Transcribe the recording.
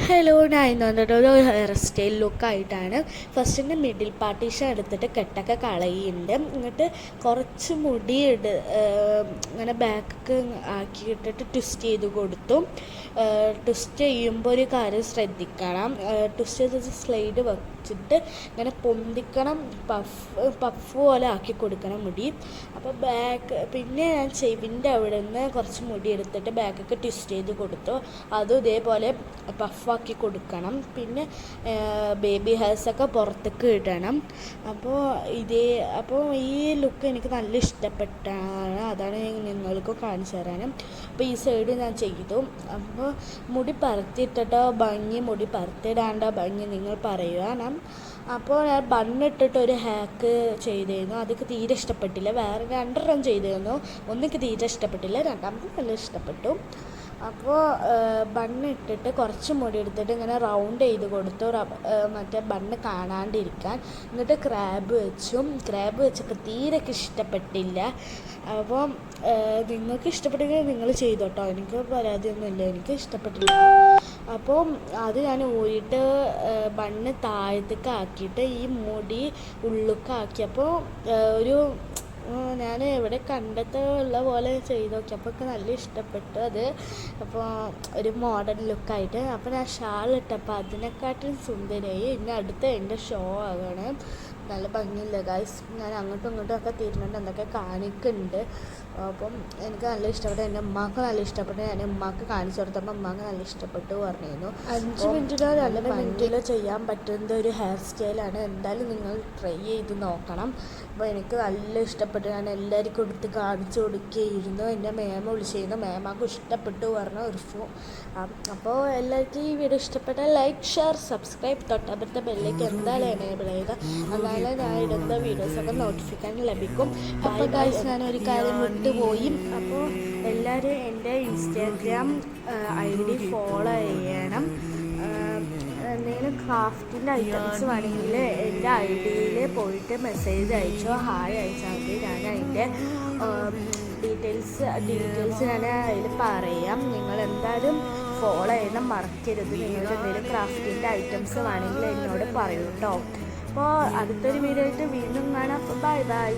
Hello, ഞാൻ ഇന്നൊരു hair style ലുക്കായിട്ടാണ്. ഫസ്റ്റിൻ്റെ middle partition എടുത്തിട്ട് കെട്ടൊക്കെ കളയുന്നുണ്ട്. എന്നിട്ട് കുറച്ച് മുടി ഇങ്ങനെ ബാക്ക് ആക്കിയിട്ടിട്ട് ട്വിസ്റ്റ് ചെയ്ത് കൊടുത്തു. ട്വിസ്റ്റ് ചെയ്യുമ്പോൾ ഒരു കാര്യം ശ്രദ്ധിക്കണം, ട്വിസ്റ്റ് ചെയ്ത് സ്ലൈഡ് വെച്ചിട്ട് ഇങ്ങനെ പൊന്തിക്കണം, പഫ് പോലെ ആക്കി കൊടുക്കണം മുടി. അപ്പോൾ പിന്നെ ഞാൻ ചെവിൻ്റെ അവിടെ നിന്ന് കുറച്ച് മുടി എടുത്തിട്ട് ബാക്കൊക്കെ ട്വിസ്റ്റ് ചെയ്ത് കൊടുത്തു. അതും ഇതേപോലെ പഫാക്കി കൊടുക്കണം. പിന്നെ ബേബി ഹെയർസൊക്കെ പുറത്തേക്ക് ഇടണം. അപ്പോൾ ഈ ലുക്ക് എനിക്ക് നല്ല ഇഷ്ടപ്പെട്ടാണ്, അതാണ് നിങ്ങൾക്ക് കാണിച്ചു തരാനും. അപ്പോൾ ഈ സൈഡ് ഞാൻ ചെയ്തു. അപ്പോൾ മുടി പരത്തിയിട്ടോ ഭംഗി, മുടി പരത്തിയിടാണ്ടോ ഭംഗി നിങ്ങൾ പറയുക. അപ്പോൾ ഞാൻ ബണ്ണിട്ടിട്ട് ഒരു ഹാക്ക് ചെയ്തിരുന്നു, അതൊക്കെ തീരെ ഇഷ്ടപ്പെട്ടില്ല. വേറെ 2 ചെയ്തിരുന്നു, ഒന്നെനിക്ക് തീരെ ഇഷ്ടപ്പെട്ടില്ല, രണ്ടാമത് നല്ല ഇഷ്ടപ്പെട്ടു. അപ്പോൾ ബണ്ണിട്ടിട്ട് കുറച്ച് മുടി എടുത്തിട്ട് ഇങ്ങനെ റൗണ്ട് ചെയ്ത് കൊടുത്തു, മറ്റേ ബണ്ണ് കാണാണ്ടിരിക്കാൻ. എന്നിട്ട് ക്രാബ് വെച്ചപ്പോൾ തീരെ ഇഷ്ടപ്പെട്ടില്ല. അപ്പോൾ നിങ്ങൾക്ക് ഇഷ്ടപ്പെട്ടെങ്കിൽ നിങ്ങൾ ചെയ്തോട്ടോ, എനിക്ക് പരാതിയൊന്നുമില്ല, എനിക്ക് ഇഷ്ടപ്പെട്ടില്ല. അപ്പോൾ അത് ഞാൻ ഊരിയിട്ട് ബണ്ണ് താഴത്തേക്ക് ആക്കിയിട്ട് ഈ മുടി ഉള്ളിലേക്കാക്കിയപ്പോൾ ഞാൻ എവിടെ കണ്ടെത്തുള്ള പോലെ ചെയ്ത് നോക്കിയപ്പോൾ എനിക്ക് നല്ല ഇഷ്ടപ്പെട്ടു അത്. അപ്പോൾ ഒരു മോഡേൺ ലുക്കായിട്ട്. അപ്പോൾ ഞാൻ ഷാൾ ഇട്ടപ്പോൾ അതിനെക്കാട്ടും സുന്ദരിയായി. ഇനി അടുത്ത എൻ്റെ ഷോ ആകണം. നല്ല ഭംഗിയില്ല ഗൈസ്, ഞാൻ അങ്ങോട്ടും ഇങ്ങോട്ടും ഒക്കെ തിരിഞ്ഞിട്ട് എന്തൊക്കെ കാണിക്കുന്നുണ്ട്. അപ്പം എനിക്ക് നല്ല ഇഷ്ടപ്പെട്ടു, എൻ്റെ ഉമ്മാക്ക് നല്ല ഇഷ്ടപ്പെട്ടു. ഞാൻ ഉമ്മാക്ക് കാണിച്ചു കൊടുത്തപ്പോൾ ഉമ്മാക്ക് നല്ല ഇഷ്ടപ്പെട്ടു പറഞ്ഞിരുന്നു. 5 മിനിറ്റിലോ 2 മിനിറ്റിലോ ചെയ്യാൻ പറ്റുന്ന ഒരു ഹെയർ സ്റ്റൈലാണ്. എന്തായാലും നിങ്ങൾ ട്രൈ ചെയ്ത് നോക്കണം. അപ്പോൾ എനിക്ക് നല്ല ഇഷ്ടപ്പെട്ടു, ഞാൻ എല്ലാവർക്കും എടുത്ത് കാണിച്ചു കൊടുക്കുകയായിരുന്നു. എൻ്റെ മേമ വിളിച്ചിരുന്നു, മേമാക്ക് ഇഷ്ടപ്പെട്ടു പറഞ്ഞു ഉർഫു. അപ്പോൾ എല്ലാവർക്കും ഈ വീഡിയോ ഇഷ്ടപ്പെട്ടാൽ ലൈക്ക്, ഷെയർ, സബ്സ്ക്രൈബ്, തൊട്ടടുത്ത ബെല്ലേക്ക് എന്തായാലും എനേബിൾ ചെയ്യുക. എന്നാലും ഞാൻ ഇടുന്ന വീഡിയോസൊക്കെ നോട്ടിഫിക്കേഷൻ ലഭിക്കും. അപ്പോൾ ഗൈസ്, ഞാനൊരു കാര്യം വിട്ടുപോയി. അപ്പോൾ എല്ലാവരും എൻ്റെ ഇൻസ്റ്റാഗ്രാം ID ഫോളോ ചെയ്യണം. എന്തെങ്കിലും ക്രാഫ്റ്റിൻ്റെ ഐറ്റംസ് വേണമെങ്കിൽ എൻ്റെ ID പോയിട്ട് മെസ്സേജ് അയച്ചോ, ഹായ് അയച്ചാൽ മതി. ഞാൻ അതിൻ്റെ ഡീറ്റെയിൽസ് ഞാൻ അതിൽ പറയാം. നിങ്ങൾ എന്തായാലും ഫോളോ ചെയ്യണം, മറക്കരുത്. നിങ്ങൾക്ക് എന്തെങ്കിലും ക്രാഫ്റ്റിൻ്റെ ഐറ്റംസ് വേണമെങ്കിൽ എന്നോട് പറയൂ കേട്ടോ. അപ്പോൾ അടുത്തൊരു വീഡിയോ ആയിട്ട് വീണ്ടും കാണാം. Bye bye.